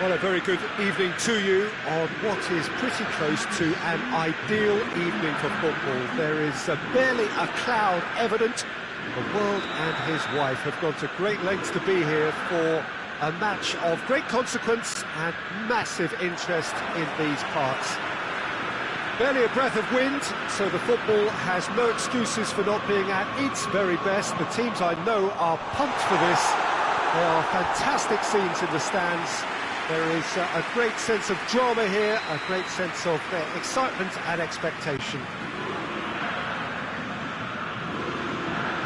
Well, a very good evening to you on what is pretty close to an ideal evening for football. There is barely a cloud evident. The world and his wife have gone to great lengths to be here for a match of great consequence and massive interest in these parts. Barely a breath of wind, so the football has no excuses for not being at its very best. The teams I know are pumped for this. There are fantastic scenes in the stands. There is a great sense of drama here, a great sense of excitement and expectation.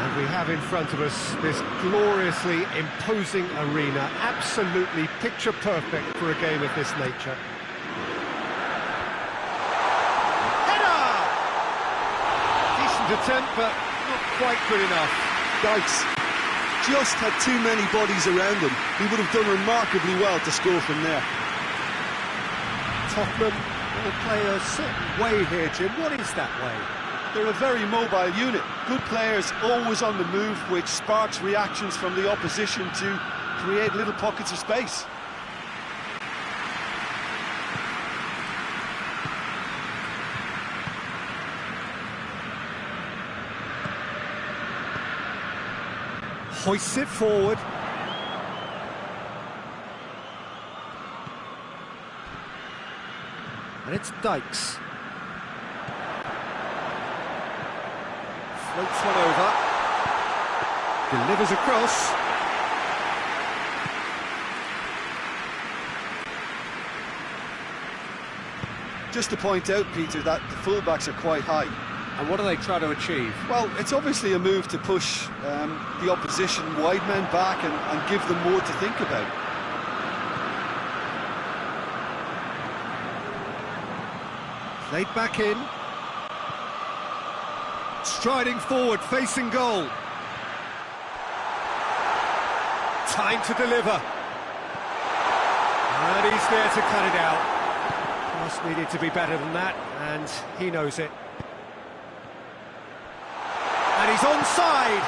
And we have in front of us this gloriously imposing arena, absolutely picture perfect for a game of this nature. Header! Decent attempt, but not quite good enough. Dykes just had too many bodies around him. He would have done remarkably well to score from there. Tottenham will play a certain way here, Jim. What is that way? They're a very mobile unit. Good players, always on the move, which sparks reactions from the opposition to create little pockets of space. Hoists it forward. And it's Dykes. Floats one over. Delivers across. Just to point out, Peter, that the fullbacks are quite high. And what do they try to achieve? Well, it's obviously a move to push the opposition wide men back and give them more to think about. Played back in. Striding forward, facing goal. Time to deliver. And he's there to cut it out. Pass needed to be better than that, and he knows it. And he's onside.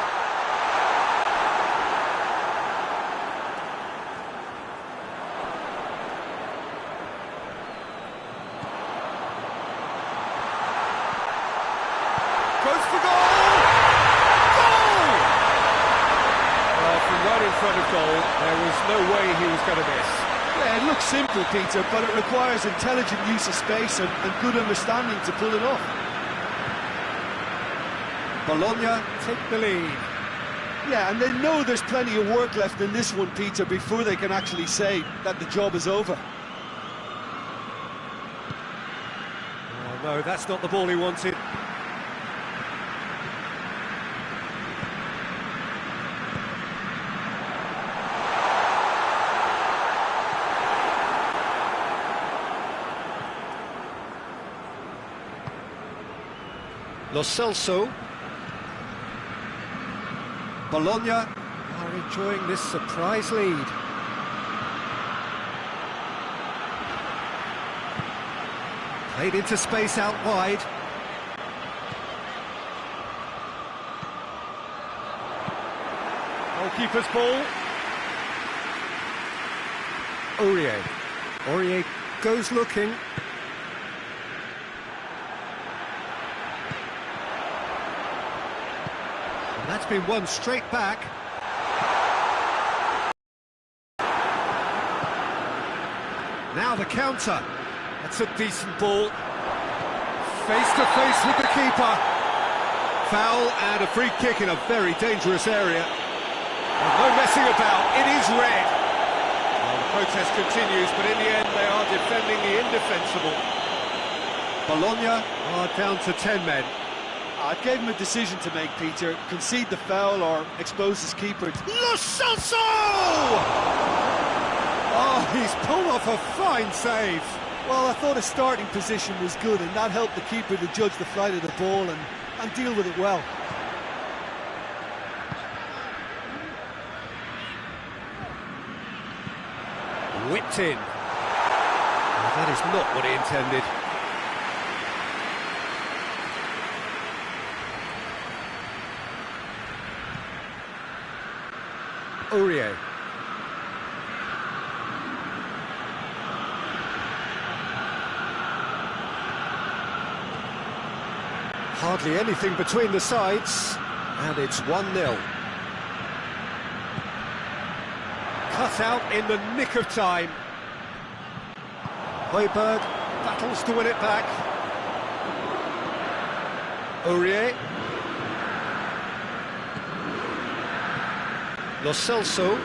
Goes for goal! Goal! Well, from right in front of goal, there was no way he was going to miss. Yeah, it looks simple, Peter, but it requires intelligent use of space and good understanding to pull it off. Bologna take the lead. Yeah, and they know there's plenty of work left in this one, Peter, before they can actually say that the job is over. Oh, no, that's not the ball he wanted. Lo Celso. Bologna are enjoying this surprise lead. Played into space out wide. Goalkeeper's ball. Aurier goes looking. That's been won straight back. Now the counter. That's a decent ball. Face to face with the keeper. Foul and a free kick in a very dangerous area. No messing about, it is red. Well, the protest continues, but in the end they are defending the indefensible. Bologna are down to 10 men. I gave him a decision to make, Peter. Concede the foul or expose his keeper. Lo Celso! Oh, he's pulled off a fine save. Well, I thought his starting position was good, and that helped the keeper to judge the flight of the ball and deal with it well. Whipped in. Oh, that is not what he intended. Aurier. Hardly anything between the sides, and it's 1-0. Cut out in the nick of time. Højbjerg battles to win it back. Aurier. Lo Celso.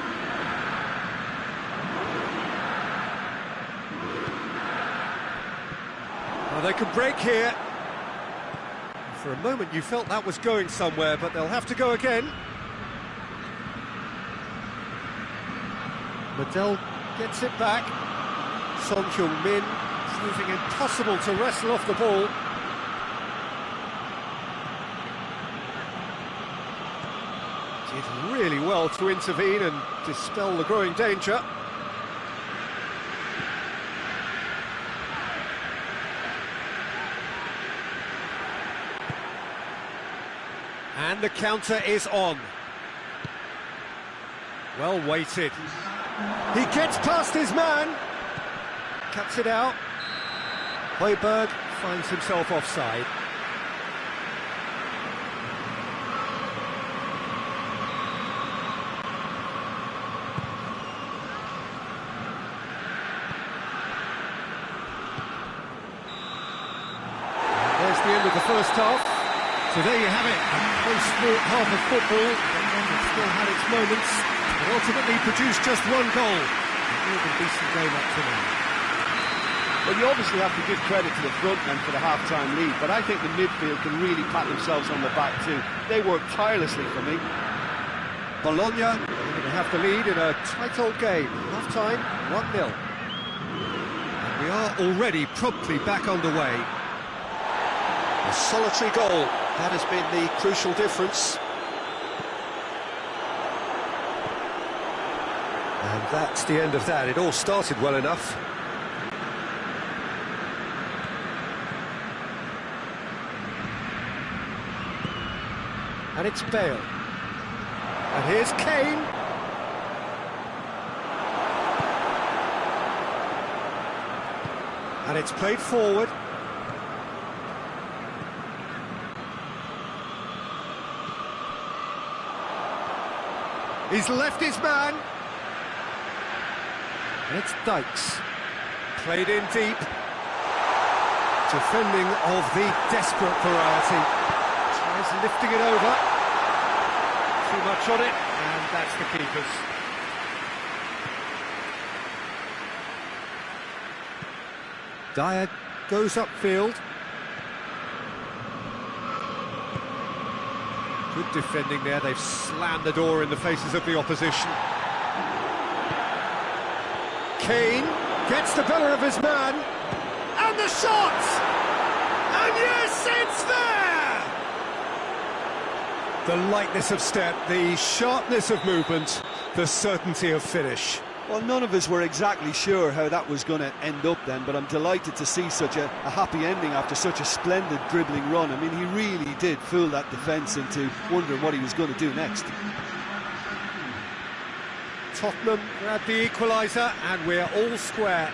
Well, they could break here. For a moment you felt that was going somewhere, but they'll have to go again. Medel gets it back. Son Heung-min proving impossible to wrestle off the ball. Did really well to intervene and dispel the growing danger. And the counter is on. Well weighted. He gets past his man. Cuts it out. Højbjerg finds himself offside. There's the end of the first half. So there you have it, a close-fought half of football, that still had its moments, but ultimately produced just one goal. A more than decent game up to now. Well, you obviously have to give credit to the front men for the half-time lead, but I think the midfield can really pat themselves on the back too. They worked tirelessly for me. Bologna are going to have the lead in a tight old game. Half-time, 1-0. And we are already promptly back underway. A solitary goal. That has been the crucial difference. And that's the end of that. It all started well enough. And it's Bale. And here's Kane. And it's played forward. He's left his man. And it's Dykes. Played in deep. Defending of the desperate variety. Tries lifting it over. Too much on it, and that's the keeper's. Dyer goes upfield. Good defending there, they've slammed the door in the faces of the opposition. Kane gets the better of his man, and the shot! And yes, it's there! The lightness of step, the sharpness of movement, the certainty of finish. Well, none of us were exactly sure how that was going to end up then, but I'm delighted to see such a happy ending after such a splendid dribbling run. I mean, he really did fool that defence into wondering what he was going to do next. Tottenham grab the equaliser, and we're all square.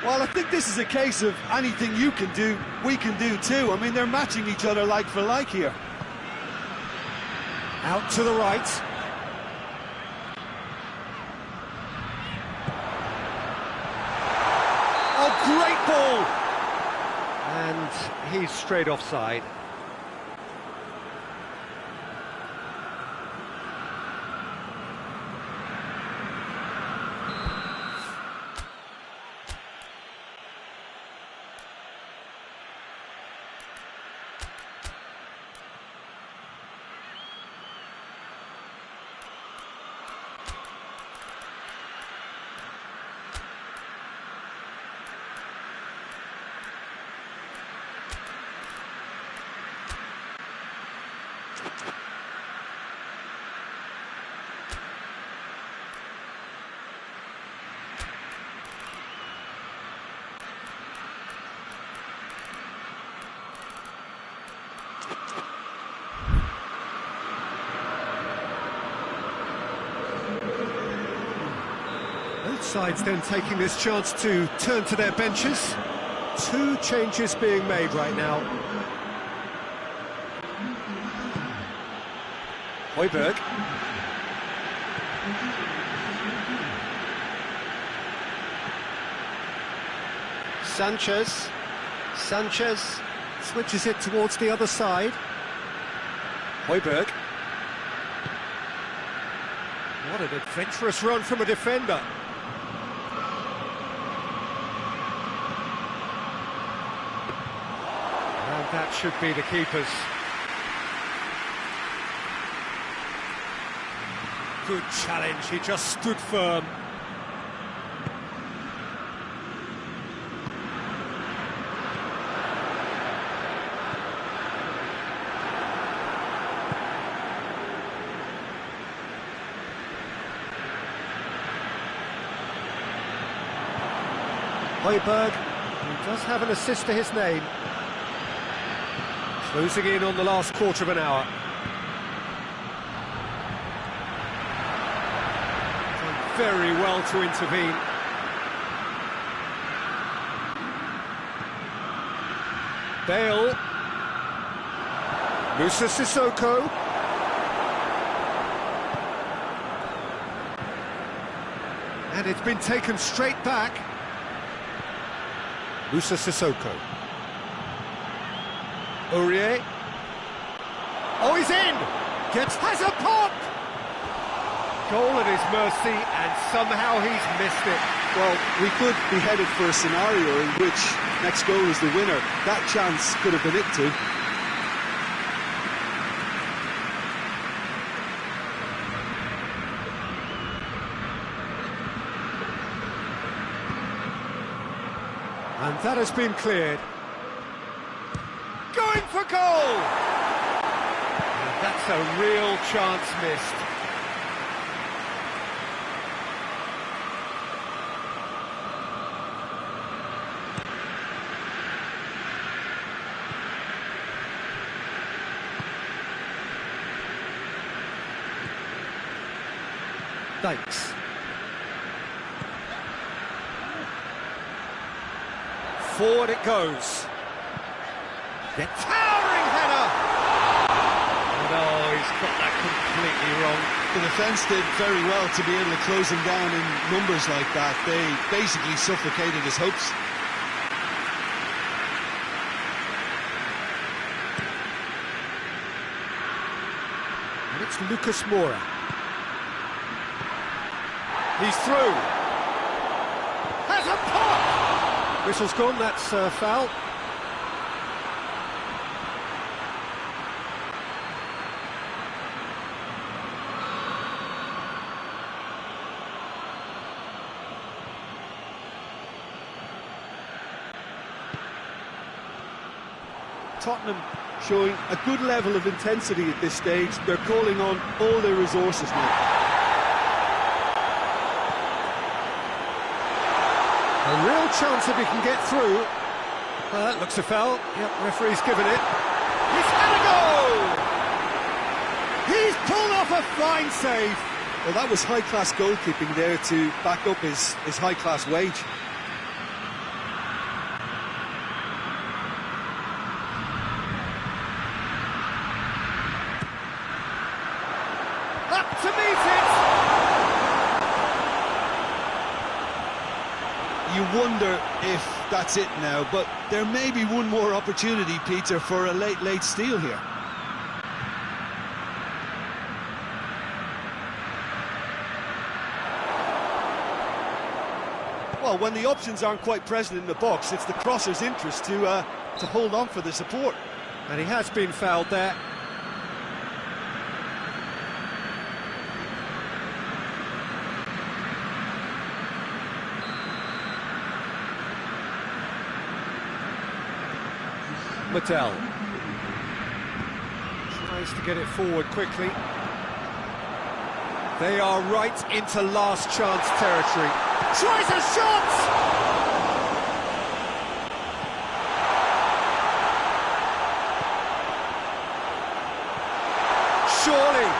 Well, I think this is a case of anything you can do, we can do too. I mean, they're matching each other like for like here. Out to the right. Great ball! And he's straight offside. Both sides then taking this chance to turn to their benches. Two changes being made right now. Højbjerg. Sanchez switches it towards the other side. Højbjerg. What an adventurous run from a defender. And that should be the keeper's. Good challenge, he just stood firm. Højbjerg, who does have an assist to his name. Closing in on the last quarter of an hour. Done very well to intervene. Bale. Moussa Sissoko. And it's been taken straight back. Moussa Sissoko. Aurier. Oh, he's in! Has a pop! Goal at his mercy, and somehow he's missed it. Well, we could be headed for a scenario in which next goal is the winner. That chance could have been it too. And that has been cleared. Going for goal! And that's a real chance missed. Dykes. Forward it goes. The towering header! And oh, he's got that completely wrong. The defence did very well to be able to close him down in numbers like that. They basically suffocated his hopes. And it's Lucas Moura. He's through. Has a pop! Whistle's gone, that's foul. Tottenham showing a good level of intensity at this stage. They're calling on all their resources now. A real chance if he can get through. That looks a foul. Yep, referee's given it. He's had a goal! He's pulled off a fine save. Well, that was high-class goalkeeping there to back up his high-class wage. Up to meet it! You wonder if that's it now, but there may be one more opportunity, Peter, for a late steal here. Well, when the options aren't quite present in the box, it's the crosser's interest to hold on for the support. And he has been fouled there. Mattel tries to get it forward quickly. They are right into last chance territory. Tries a shot! Surely!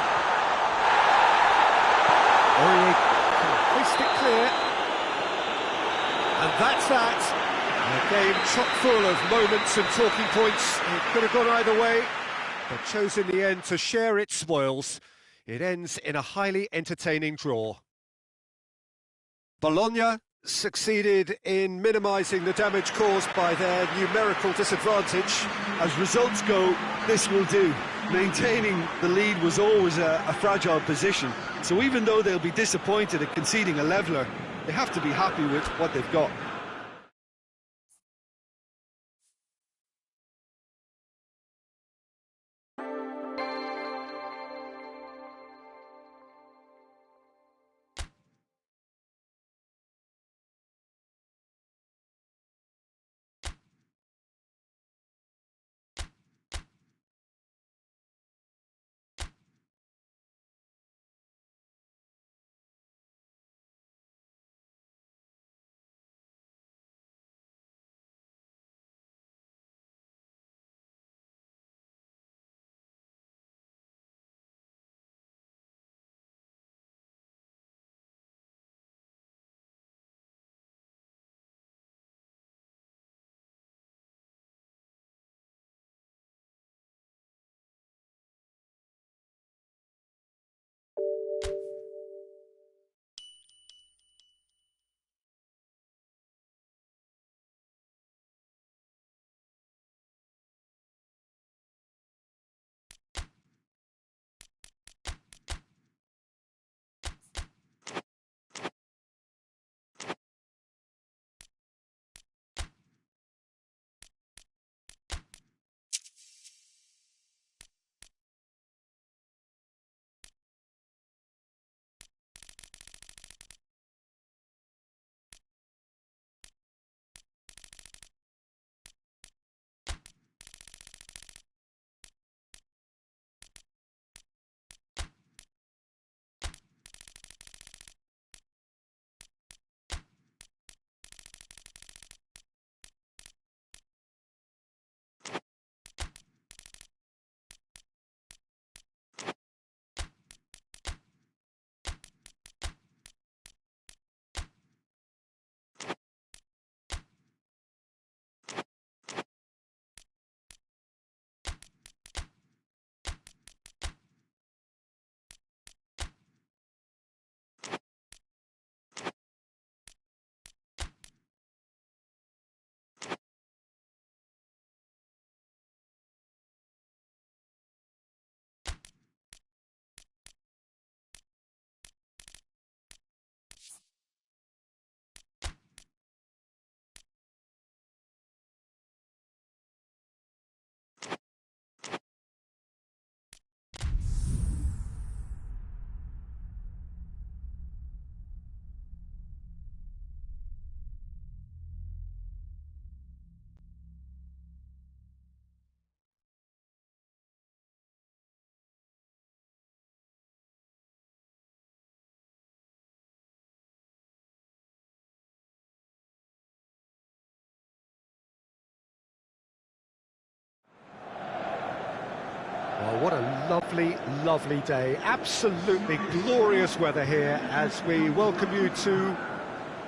Aurier can hoist it clear. And that's that. A game chock full of moments and talking points. It could have gone either way, but chose in the end to share its spoils. It ends in a highly entertaining draw. Bologna succeeded in minimising the damage caused by their numerical disadvantage. As results go, this will do. Maintaining the lead was always a fragile position, so even though they'll be disappointed at conceding a leveller, they have to be happy with what they've got. Well, what a lovely, lovely day. Absolutely glorious weather here as we welcome you to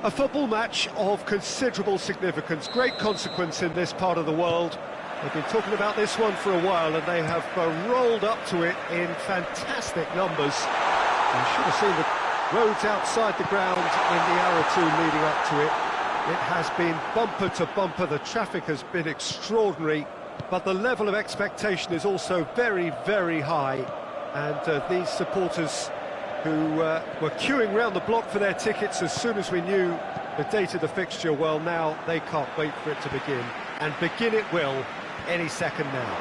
a football match of considerable significance, great consequence in this part of the world. They've been talking about this one for a while and they have rolled up to it in fantastic numbers. You should have seen the roads outside the ground in the hour or two leading up to it. It has been bumper to bumper, the traffic has been extraordinary, but the level of expectation is also very, very high. And these supporters who were queuing round the block for their tickets as soon as we knew the date of the fixture, well, now they can't wait for it to begin. And begin it will any second now.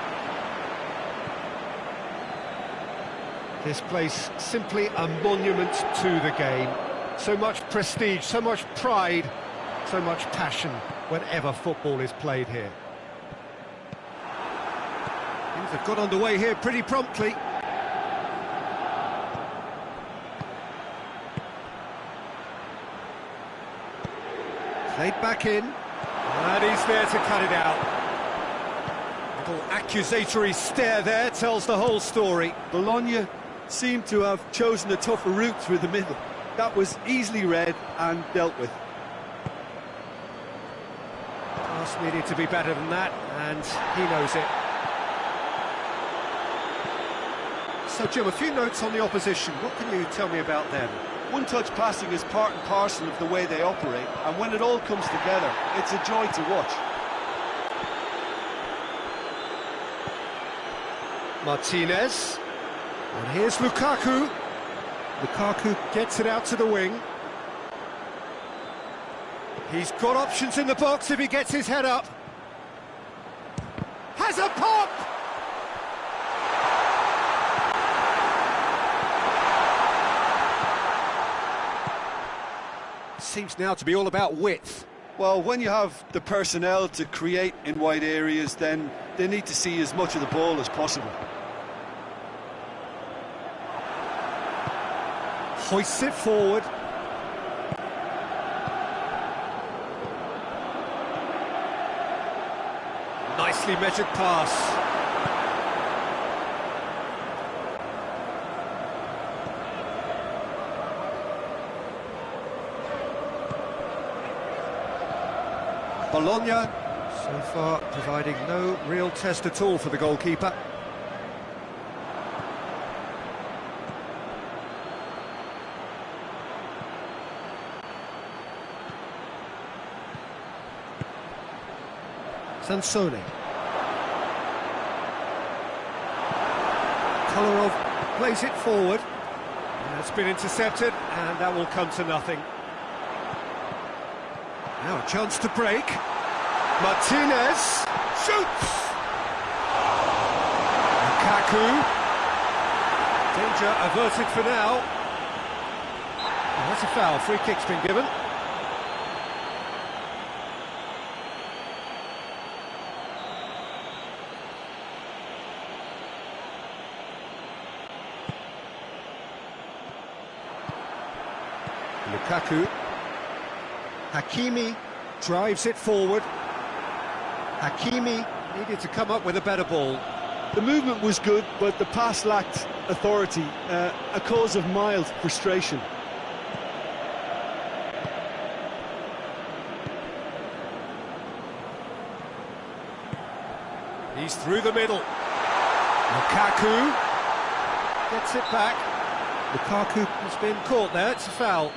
This place simply a monument to the game. So much prestige, so much pride, so much passion whenever football is played here. Things have got underway here pretty promptly. Played back in, and he's there to cut it out. Little accusatory stare there tells the whole story. Bologna seemed to have chosen a tougher route through the middle. That was easily read and dealt with. Pass needed to be better than that, and he knows it. So, Jim, a few notes on the opposition. What can you tell me about them? One-touch passing is part and parcel of the way they operate, and when it all comes together, it's a joy to watch. Martinez. And here's Lukaku. Lukaku gets it out to the wing. He's got options in the box if he gets his head up. Has a pop! Seems now to be all about width. Well, when you have the personnel to create in wide areas, then they need to see as much of the ball as possible. Hoists it forward. Nicely measured pass. Bologna, so far, providing no real test at all for the goalkeeper. Sansone. Kolarov plays it forward. And that's been intercepted, and that will come to nothing. Now a chance to break. Martinez shoots! Lukaku. Danger averted for now. Oh, that's a foul. Free kick's been given. Lukaku. Hakimi drives it forward. Hakimi needed to come up with a better ball. The movement was good, but the pass lacked authority, a cause of mild frustration. He's through the middle. Lukaku gets it back. Lukaku has been caught there, it's a foul.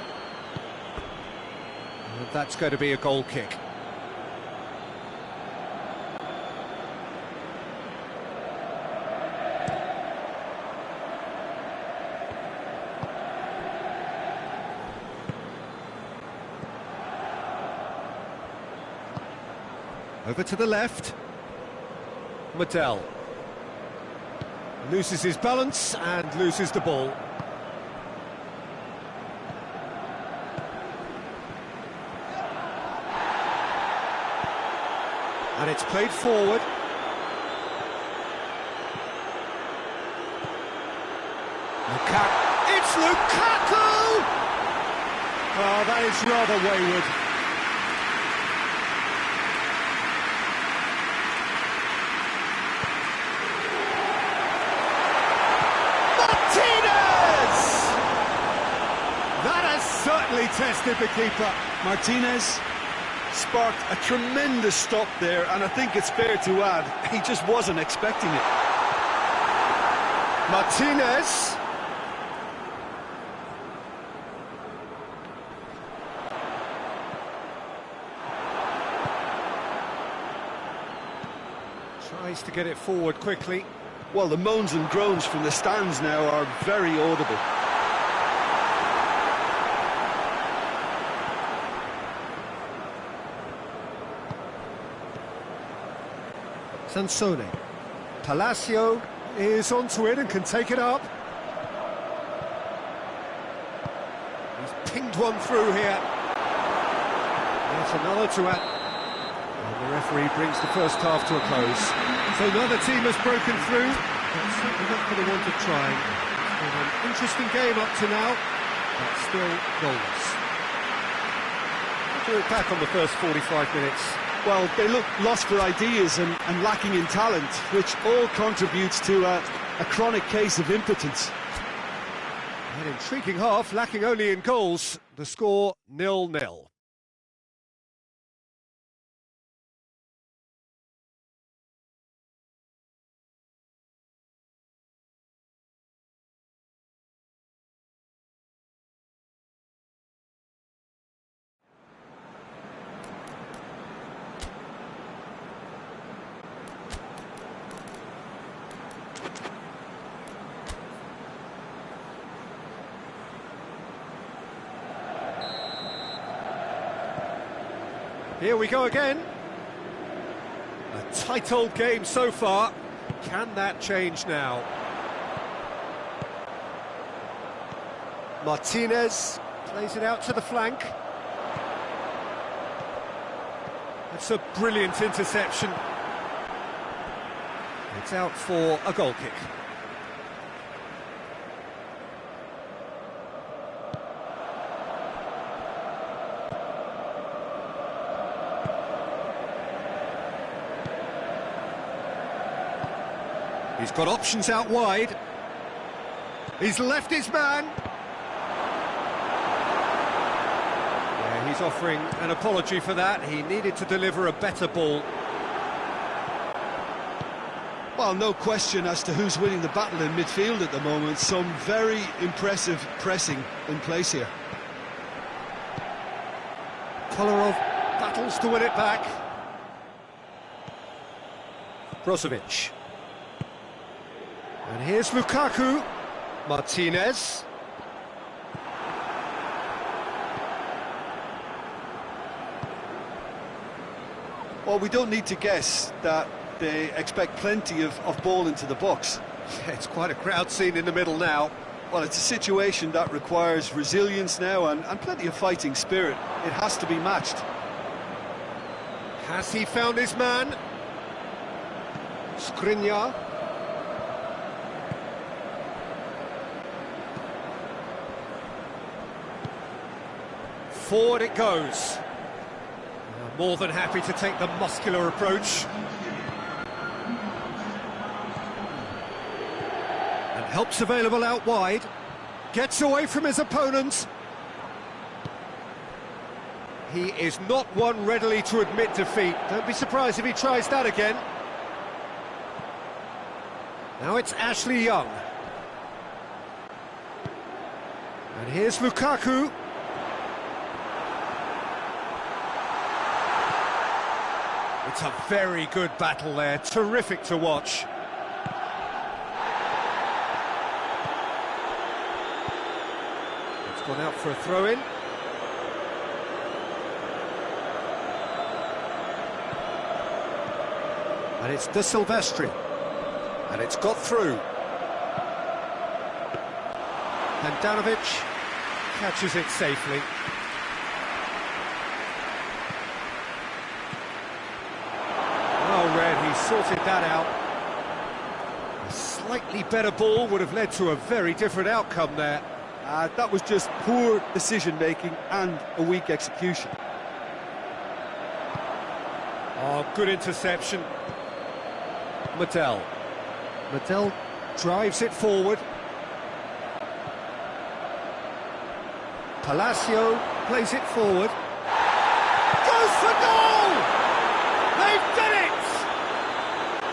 And that's going to be a goal kick. Over to the left. Medel. Loses his balance and loses the ball. And it's played forward. Lukaku. It's Lukaku! Oh, that is rather wayward. Martinez! That has certainly tested the keeper. Martinez sparked a tremendous stop there, and I think it's fair to add, he just wasn't expecting it. Martinez. Tries to get it forward quickly. Well, the moans and groans from the stands now are very audible. Sansone. Palacio is onto it and can take it up. He's pinged one through here. There's another to add. And the referee brings the first half to a close. So neither team has broken through, but certainly not for the want of trying. It's been an interesting game up to now, but still goalless. What do you look back on the first 45 minutes? Well, they look lost for ideas and lacking in talent, which all contributes to a chronic case of impotence. An intriguing half, lacking only in goals. The score 0-0. Here we go again. A tight old game so far. Can that change now? Martinez plays it out to the flank. It's a brilliant interception. It's out for a goal kick. He's got options out wide. He's left his man. Yeah, he's offering an apology for that. He needed to deliver a better ball. Well, no question as to who's winning the battle in midfield at the moment. Some very impressive pressing in place here. Kolarov battles to win it back. Brozovic. And here's Lukaku. Martinez. Well, we don't need to guess that they expect plenty of ball into the box. Yeah, it's quite a crowd scene in the middle now. Well, it's a situation that requires resilience now and plenty of fighting spirit. It has to be matched. Has he found his man? Skriniar. Forward it goes. More than happy to take the muscular approach. And help's available out wide. Gets away from his opponent. He is not one readily to admit defeat. Don't be surprised if he tries that again. Now it's Ashley Young. And here's Lukaku. It's a very good battle there, terrific to watch. It's gone out for a throw-in. And it's De Silvestri. And it's got through. And Danovic catches it safely. Red, he sorted that out. A slightly better ball would have led to a very different outcome there. That was just poor decision-making and a weak execution. Oh, good interception. Medel drives it forward. Palacio plays it forward. Goes for goal! They've done it!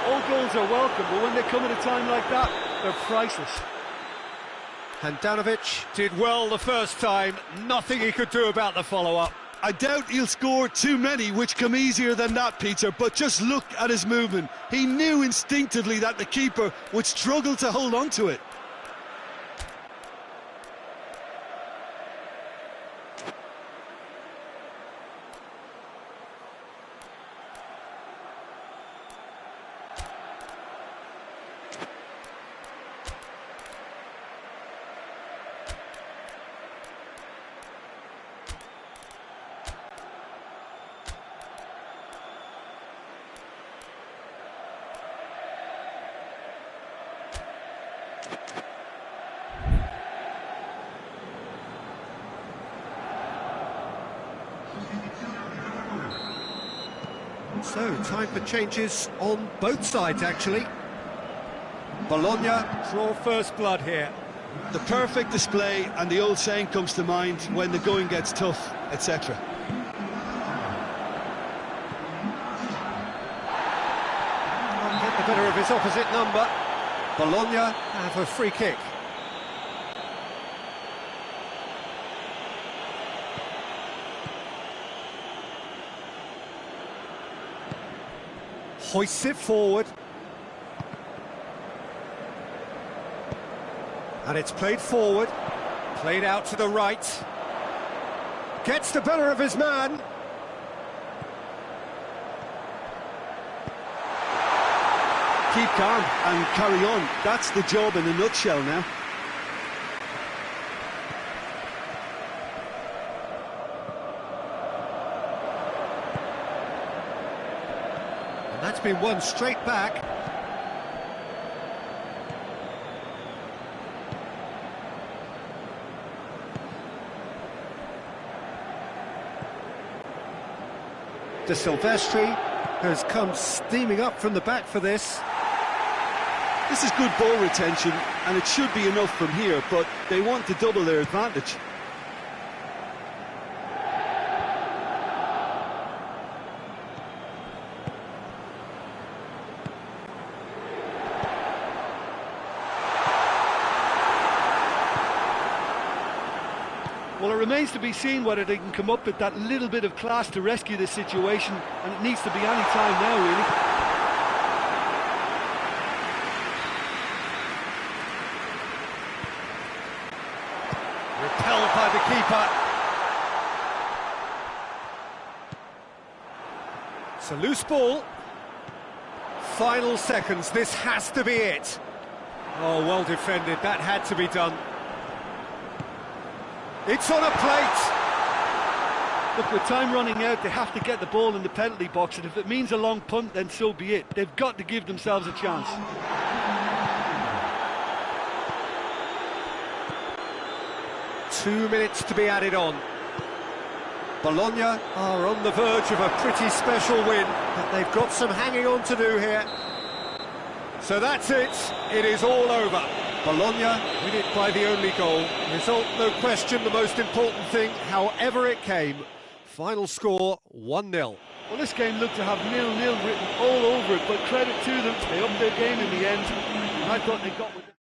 All goals are welcome, but when they come at a time like that, they're priceless. Handanovic did well the first time, nothing he could do about the follow-up. I doubt he'll score too many, which come easier than that, Peter, but just look at his movement. He knew instinctively that the keeper would struggle to hold on to it. So, time for changes on both sides, actually. Bologna draw first blood here. The perfect display, and the old saying comes to mind, when the going gets tough, etc. Get the better of his opposite number. Bologna have a free kick. Hoists it forward. And it's played forward. Played out to the right. Gets the better of his man. Keep calm and carry on. That's the job in a nutshell now. And that's been won straight back. De Silvestri has come steaming up from the back for this. This is good ball retention, and it should be enough from here, but they want to double their advantage. Well, it remains to be seen whether they can come up with that little bit of class to rescue this situation, and it needs to be any time now, really. Repelled by the keeper. It's a loose ball. Final seconds, this has to be it. Oh, well defended, that had to be done. It's on a plate! Look, with time running out, they have to get the ball in the penalty box, and if it means a long punt, then so be it. They've got to give themselves a chance. 2 minutes to be added on. Bologna are on the verge of a pretty special win, but they've got some hanging on to do here. So that's it, it is all over. Bologna win it by the only goal. Result, no question, the most important thing, however it came. Final score, 1-0. Well, this game looked to have 0-0 written all over it, but credit to them, they upped their game in the end, and I thought they got with it.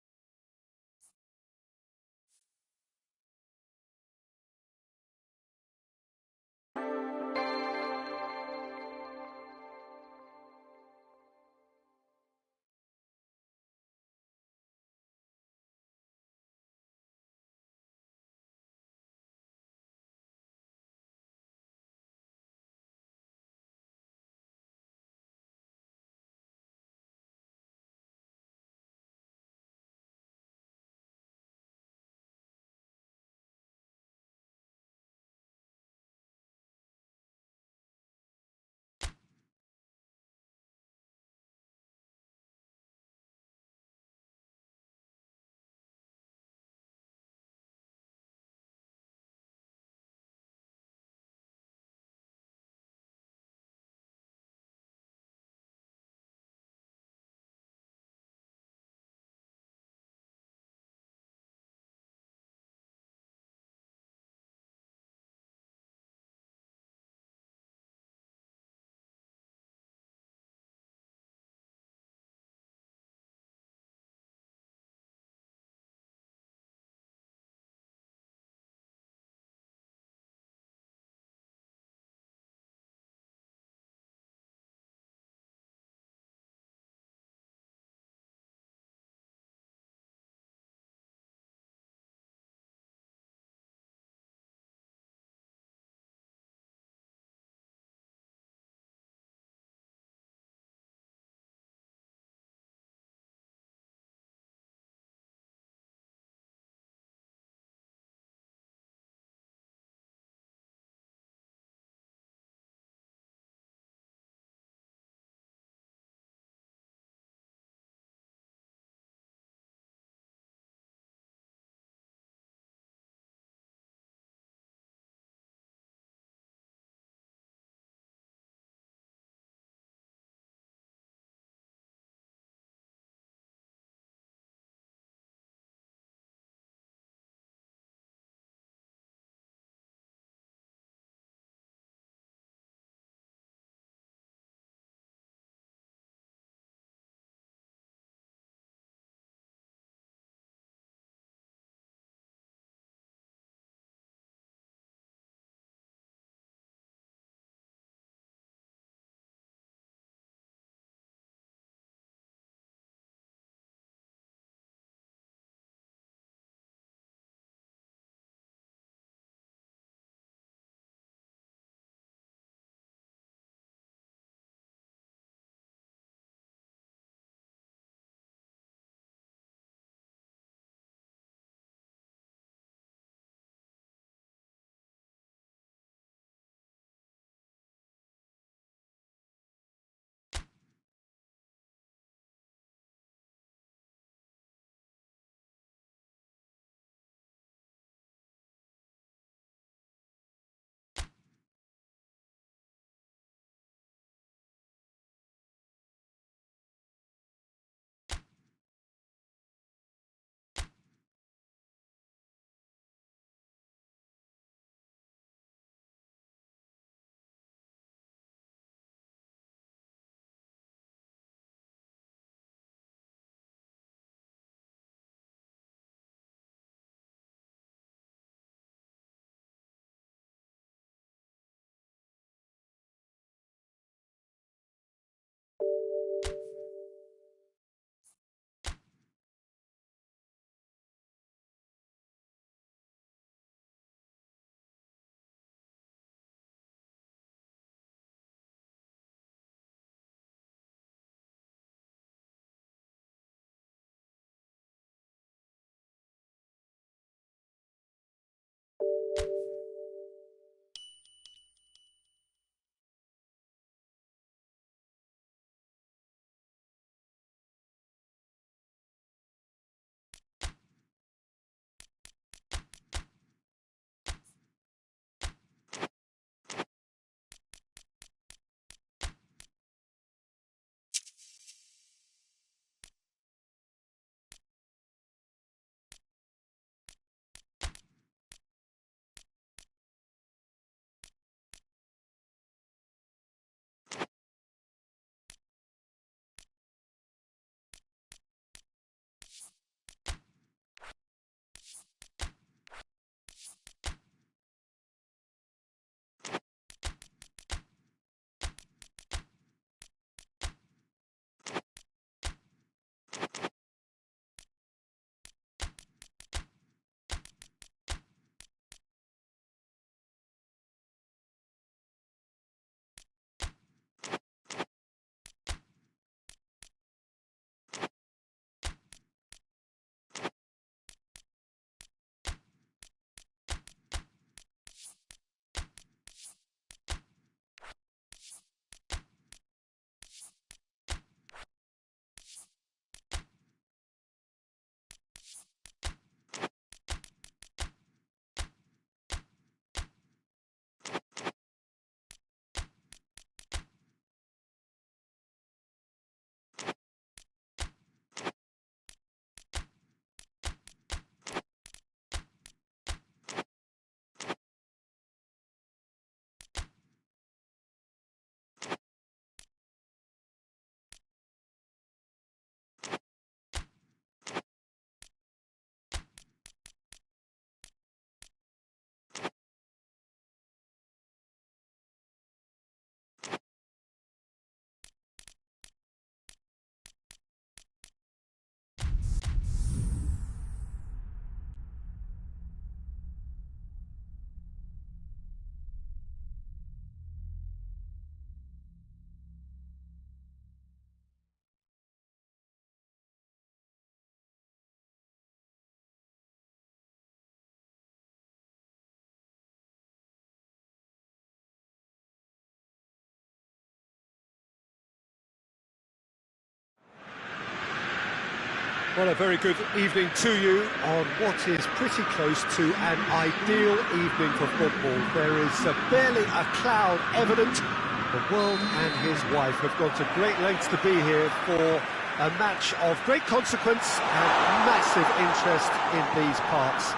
Well, a very good evening to you on what is pretty close to an ideal evening for football. There is barely a cloud evident. The world and his wife have gone to great lengths to be here for a match of great consequence and massive interest in these parts.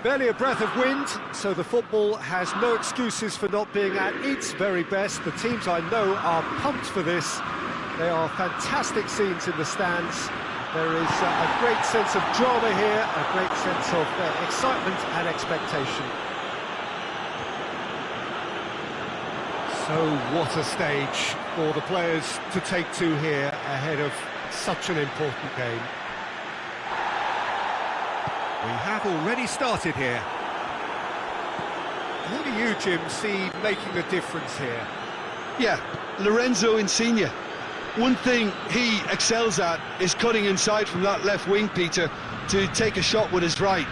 Barely a breath of wind, so the football has no excuses for not being at its very best. The teams I know are pumped for this. They are fantastic scenes in the stands. There is a great sense of drama here, a great sense of excitement and expectation. So what a stage for the players to take to here ahead of such an important game. We have already started here. Who do you, Jim, see making a difference here? Yeah, Lorenzo Insigne. One thing he excels at is cutting inside from that left wing, Peter, to take a shot with his right.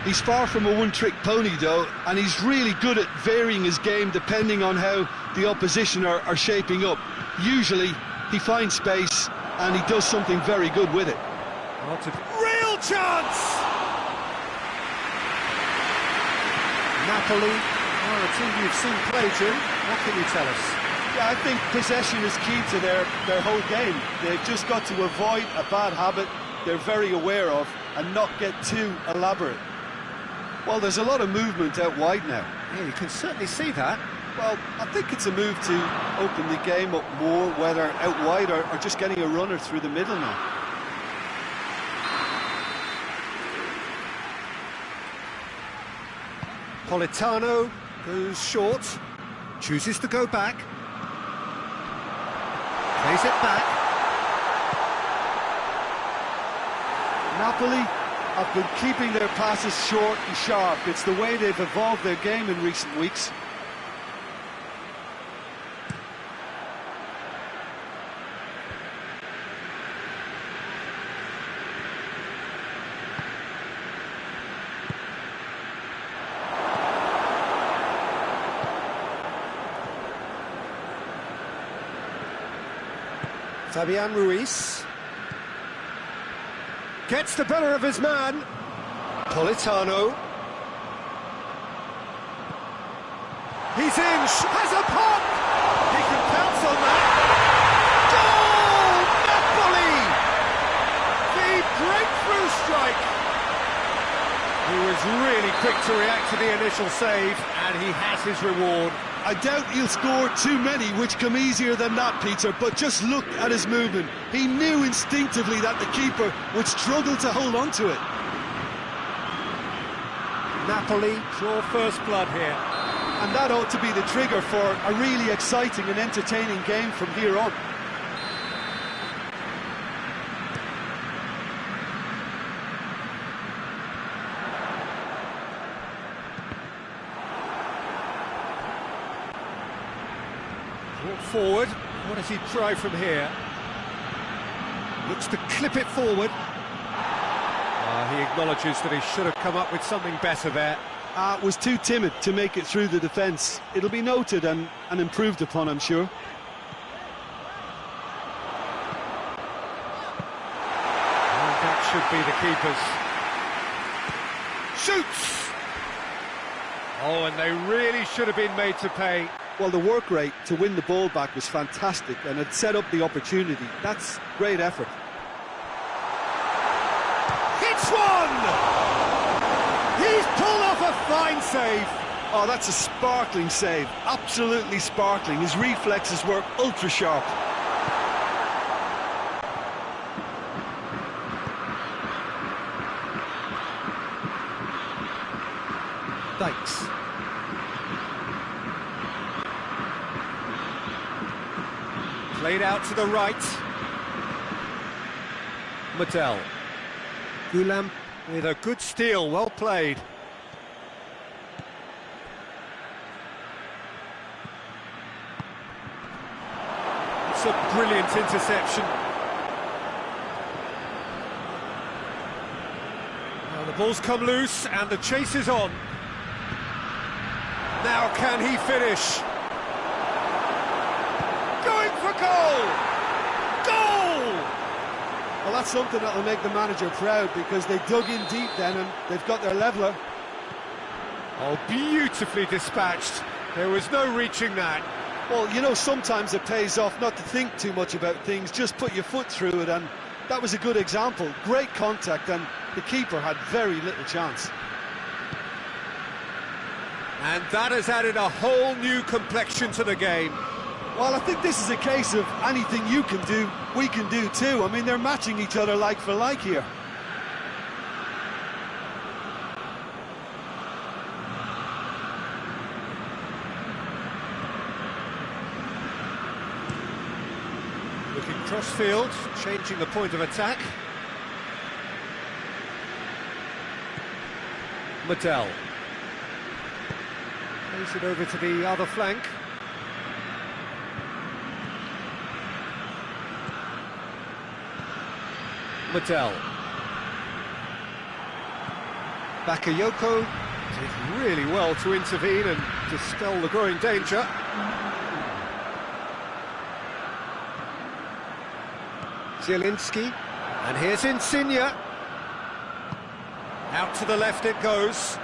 He's far from a one-trick pony, though, and he's really good at varying his game depending on how the opposition are shaping up. Usually, he finds space, and he does something very good with it. Real chance! Napoli are a team you've seen play, Jim. What can you tell us? Yeah, I think possession is key to their whole game. They've just got to avoid a bad habit they're very aware of and not get too elaborate. Well, there's a lot of movement out wide now. Yeah, you can certainly see that. Well, I think it's a move to open the game up more, whether out wide or just getting a runner through the middle now. Politano goes short, chooses to go back. Plays it back. Napoli have been keeping their passes short and sharp. It's the way they've evolved their game in recent weeks. Fabian Ruiz gets the better of his man. Politano. He's in, has a pop! He can pounce on that. Goal! Napoli! The breakthrough strike! He was really quick to react to the initial save, and he has his reward. I doubt he'll score too many, which come easier than that, Peter, but just look at his movement. He knew instinctively that the keeper would struggle to hold on to it. Napoli draw first blood here. And that ought to be the trigger for a really exciting and entertaining game from here on. Forward, what does he try from here? Looks to clip it forward. He acknowledges that he should have come up with something better there. Was too timid to make it through the defence. It'll be noted and improved upon, I'm sure. And that should be the keepers. Shoots! Oh, and they really should have been made to pay. Well, the work rate to win the ball back was fantastic and it set up the opportunity. That's great effort. Hits one! He's pulled off a fine save. Oh, that's a sparkling save. Absolutely sparkling. His reflexes were ultra sharp. Thanks. Played out to the right. Mattel. Gulam with a good steal, well played. It's a brilliant interception. Now the ball's come loose and the chase is on. Now can he finish? Going for goal! Goal! Well, that's something that will make the manager proud, because they dug in deep then and they've got their leveller. Oh, beautifully dispatched. There was no reaching that. Well, you know, sometimes it pays off not to think too much about things, just put your foot through it, and that was a good example. Great contact, and the keeper had very little chance. And that has added a whole new complexion to the game. Well, I think this is a case of anything you can do, we can do too. I mean, they're matching each other like for like here. Looking cross-field, changing the point of attack. Mattel. Plays it over to the other flank. Mattel. Bakayoko did really well to intervene and dispel the growing danger. Zielinski, and here's Insigne. Out to the left it goes.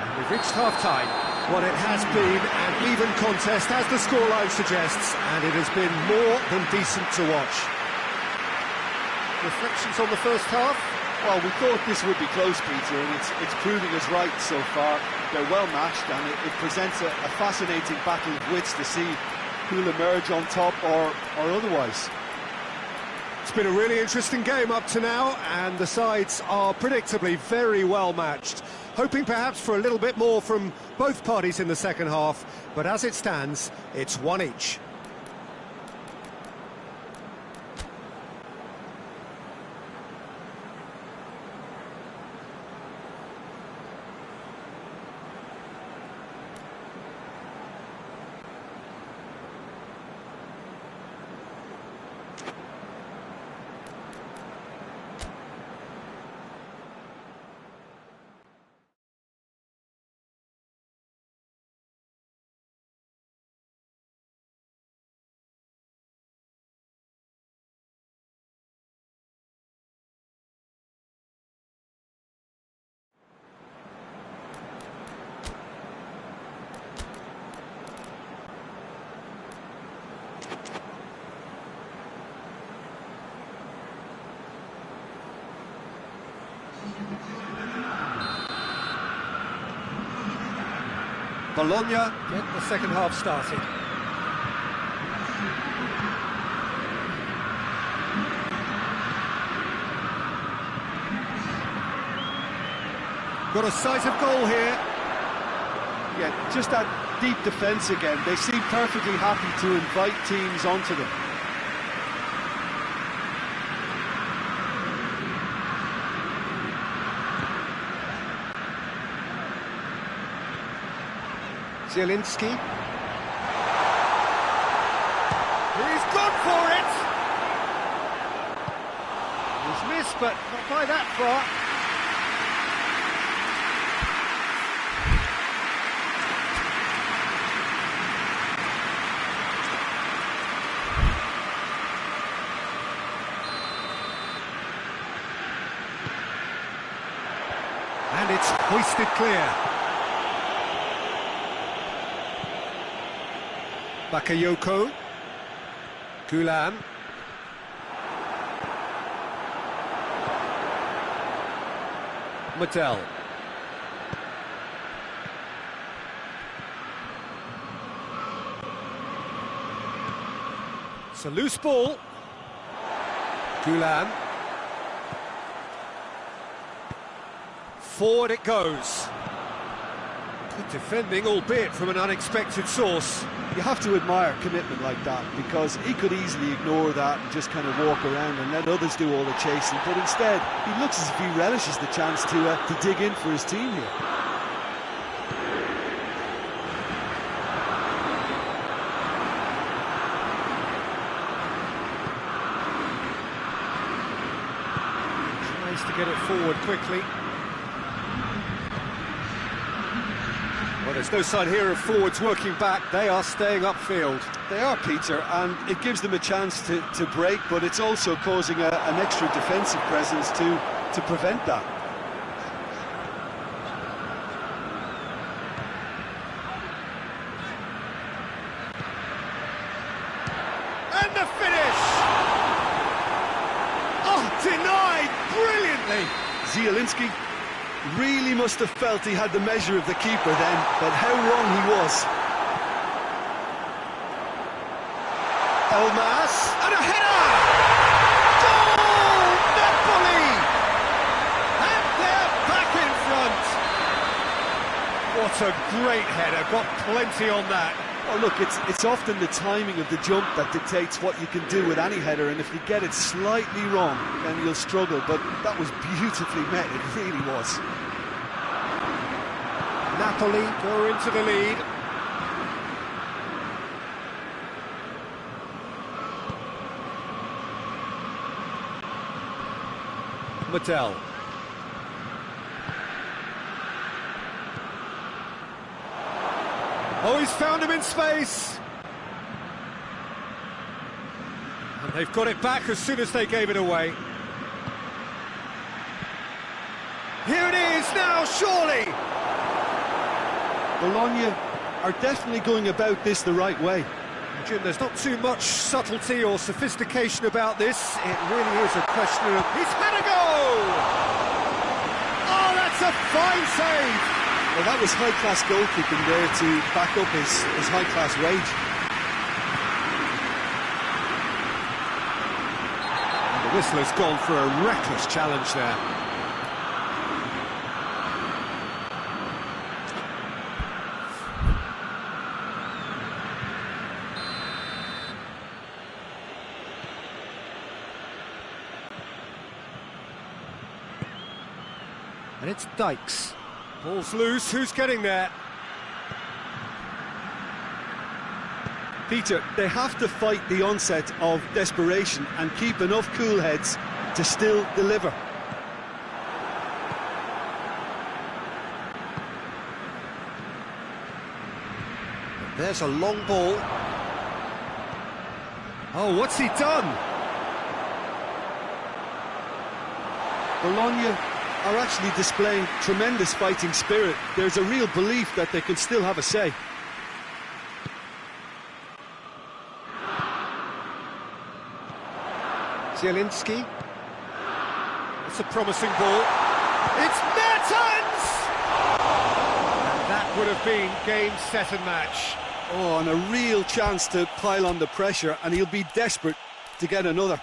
And we've reached half-time. Well, it has been an even contest, as the scoreline suggests, and it has been more than decent to watch. Reflections on the first half? Well, we thought this would be close, Peter, and it's proving us right so far. They're well matched, and it presents a fascinating battle of wits to see who'll emerge on top or otherwise. It's been a really interesting game up to now, and the sides are predictably very well matched. Hoping perhaps for a little bit more from both parties in the second half, but as it stands, it's one each. Bologna get the second half started. Got a sight of goal here. Yeah, just that deep defence again. They seem perfectly happy to invite teams onto them. Zielinski. He's gone for it! He's missed, but not by that far. And it's hoisted clear. Bakayoko, Gulam, Mattel, it's a loose ball, Gulam, forward it goes. Good defending, albeit from an unexpected source. You have to admire commitment like that, because he could easily ignore that and just kind of walk around and let others do all the chasing, but instead he looks as if he relishes the chance to dig in for his team here. Tries to get it forward quickly. There's no sign here of forwards working back. They are staying upfield. They are, Peter, and it gives them a chance to break, but it's also causing an extra defensive presence to prevent that. And the finish! Oh, denied brilliantly! Zielinski really must have felt he had the measure of the keeper then, but how wrong he was. Elmas, and a header! Goal! Napoli! And they're back in front! What a great header, got plenty on that. Oh look, it's often the timing of the jump that dictates what you can do with any header, and if you get it slightly wrong, then you'll struggle, but that was beautifully met, it really was. Napoli go into the lead. Mattel. Oh, he's found him in space. And they've got it back as soon as they gave it away. Here it is now, surely. Bologna are definitely going about this the right way. Jim, there's not too much subtlety or sophistication about this. It really is a question of... He's had a go! Oh, that's a fine save! Well, that was high-class goalkeeping there to back up his high-class rage. And the whistler's gone for a reckless challenge there. And it's Dykes. Ball's loose, who's getting there? Peter, they have to fight the onset of desperation and keep enough cool heads to still deliver. There's a long ball. Oh, what's he done? Bologna are actually displaying tremendous fighting spirit. There's a real belief that they can still have a say. Zielinski. It's a promising ball. It's Mertens! And that would have been game, set and match. Oh, and a real chance to pile on the pressure, and he'll be desperate to get another.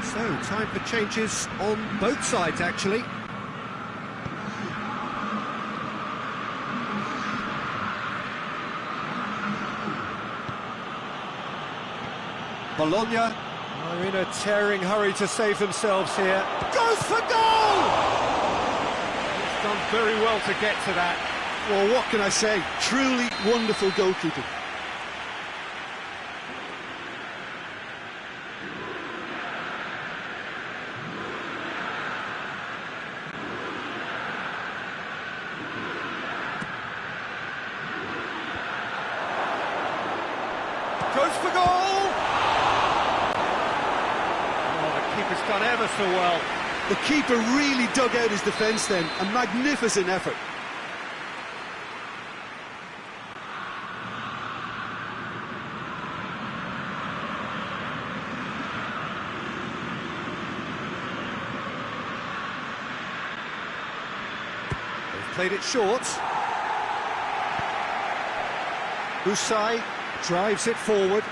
So, time for changes on both sides, actually. Bologna are in a tearing hurry to save themselves here. Goes for goal! He's done very well to get to that. Well, what can I say? Truly wonderful goalkeeping. Goes for goal! Oh, the keeper's done ever so well. The keeper really dug out his defence then. A magnificent effort. They've played it short. Usai drives it forward.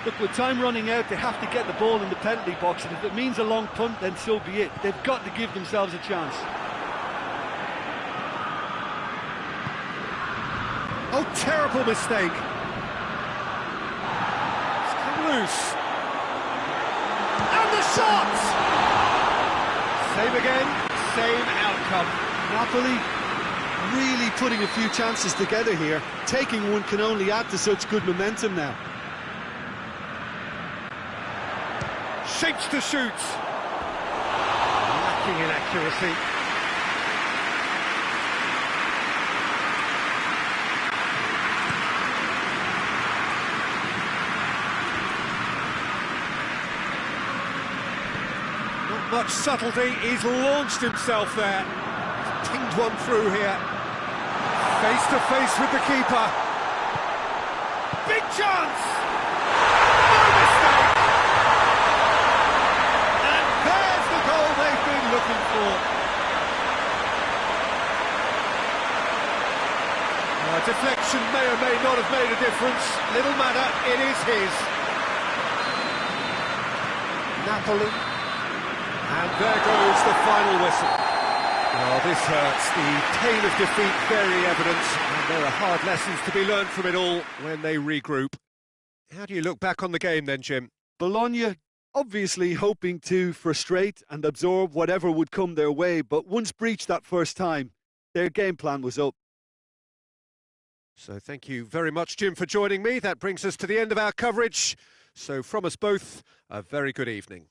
Look, with time running out, they have to get the ball in the penalty box, and if it means a long punt, then so be it. They've got to give themselves a chance. Oh, terrible mistake. It's come loose. And the shot! Same again, same outcome. Napoli really putting a few chances together here. Taking one can only add to such good momentum now. Shapes to shoot. Lacking in accuracy. Not much subtlety. He's launched himself there. He's pinged one through here. Face to face with the keeper. Big chance! No mistake! And there's the goal they've been looking for. Deflection may or may not have made a difference. Little matter, it is his. Napoli. And there goes the final whistle. Oh, this hurts. The pain of defeat very evident, and there are hard lessons to be learned from it all when they regroup. How do you look back on the game then, Jim? Bologna obviously hoping to frustrate and absorb whatever would come their way, but once breached that first time, their game plan was up. So thank you very much, Jim, for joining me. That brings us to the end of our coverage. So from us both, a very good evening.